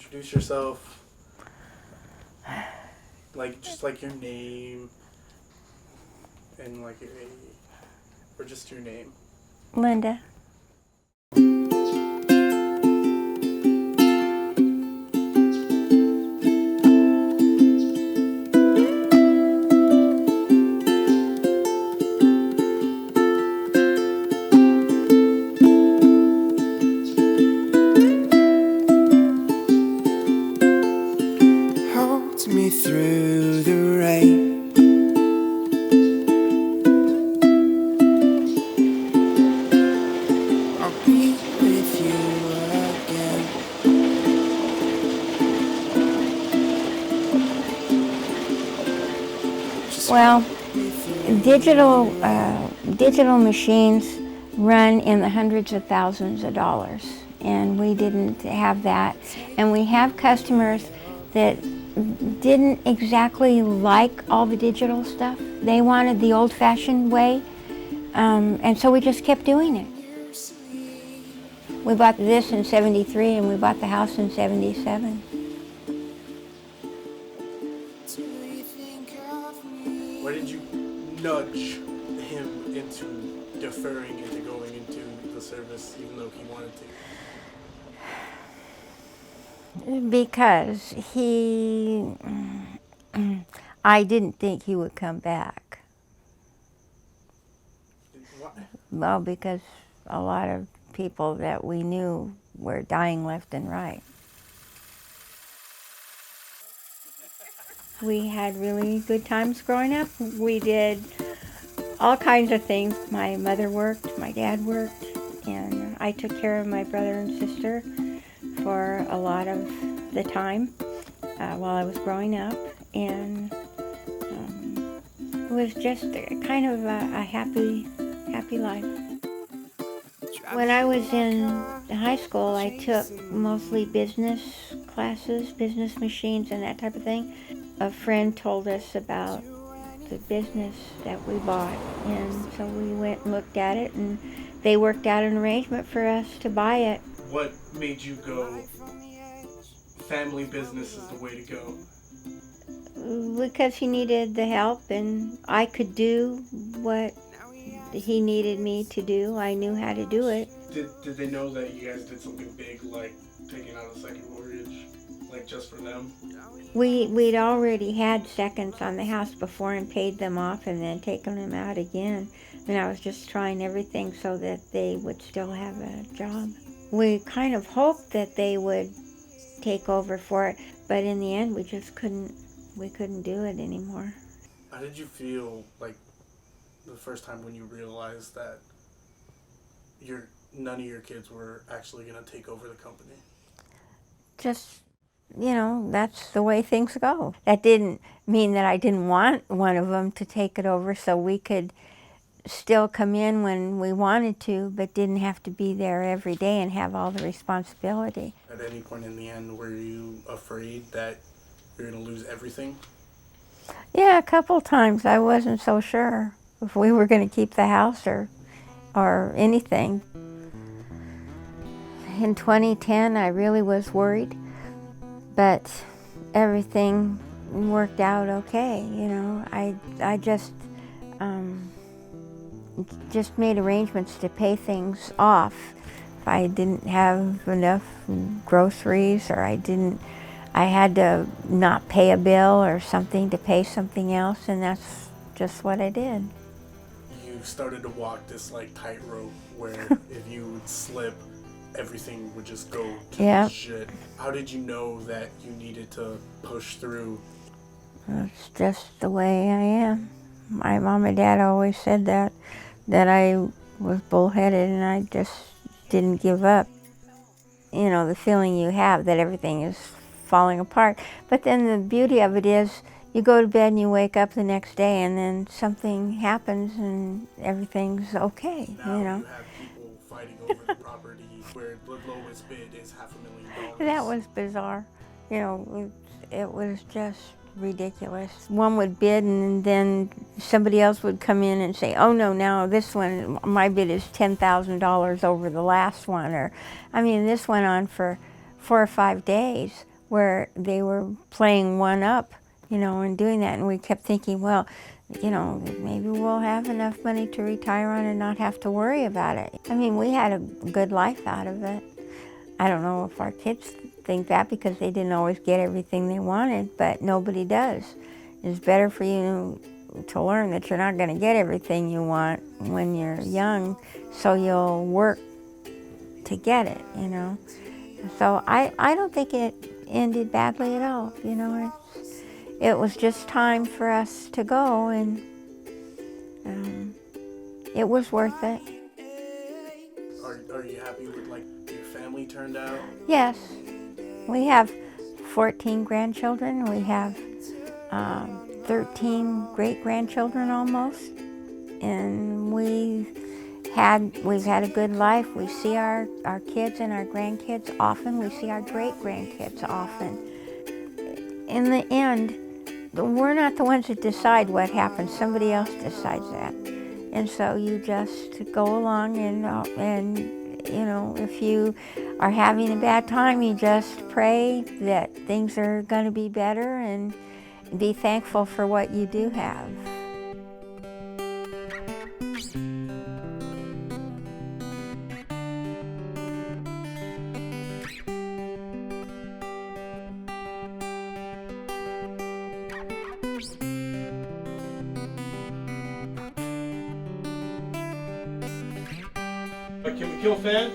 Introduce yourself. Like, just like your name and like your age. Or just your name. Linda. Hold me through the rain. I'll be with you again. Well, digital machines run in the hundreds of thousands of dollars, and we didn't have that. And we have customers that didn't exactly like all the digital stuff. They wanted the old-fashioned way, and so we just kept doing it. We bought this in '73, and we bought the house in '77. Why did you nudge him into deferring into going into the service even though he wanted to? Because I didn't think he would come back. Why? Well, because a lot of people that we knew were dying left and right. We had really good times growing up. We did all kinds of things. My mother worked, my dad worked, and I took care of my brother and sister for a lot of the time while I was growing up. And it was just kind of a happy life. When I was in high school, I took mostly business classes, business machines and that type of thing. A friend told us about the business that we bought, and so we went and looked at it, and they worked out an arrangement for us to buy it. What made you go, family business is the way to go? Because he needed the help, and I could do what he needed me to do. I knew how to do it. Did they know that you guys did something big, like taking out a second mortgage, like just for them? We'd already had seconds on the house before and paid them off and then taken them out again. And I was just trying everything so that they would still have a job. We kind of hoped that they would take over for it, but in the end we just couldn't do it anymore. How did you feel like the first time when you realized that none of your kids were actually going to take over the company? Just, that's the way things go. That didn't mean that I didn't want one of them to take it over so we could still come in when we wanted to, but didn't have to be there every day and have all the responsibility. At any point in the end, were you afraid that you're going to lose everything? Yeah, a couple times I wasn't so sure if we were going to keep the house or anything. In 2010, I really was worried, but everything worked out okay. I just made arrangements to pay things off. If I didn't have enough groceries, or I had to not pay a bill or something to pay something else, and that's just what I did. You started to walk this like tightrope where if you would slip, everything would just go to shit. How did you know that you needed to push through? It's just the way I am. My mom and dad always said that I was bullheaded and I just didn't give up. The feeling you have that everything is falling apart. But then the beauty of it is you go to bed and you wake up the next day and then something happens and everything's okay. Now you have people fighting over the property where the lowest bid is $500,000. That was bizarre. It was just ridiculous. One would bid and then somebody else would come in and say, oh no, now this one, my bid is $10,000 over the last one. Or, this went on for 4 or 5 days where they were playing one up, you know, and doing that. And we kept thinking, well, you know, maybe we'll have enough money to retire on and not have to worry about it. I mean, we had a good life out of it. I don't know if our kids think that because they didn't always get everything they wanted, but nobody does. It's better for you to learn that you're not going to get everything you want when you're young, so you'll work to get it, you know. So I don't think it ended badly at all, you know. It was just time for us to go, and it was worth it. Are you happy with like your family turned out? Yes, we have 14 grandchildren. We have 13 great-grandchildren almost, and we've had a good life. We see our kids and our grandkids often. We see our great-grandkids often. In the end, we're not the ones that decide what happens. Somebody else decides that. And so you just go along and you know, if you are having a bad time, you just pray that things are going to be better and be thankful for what you do have. Can we kill Fan?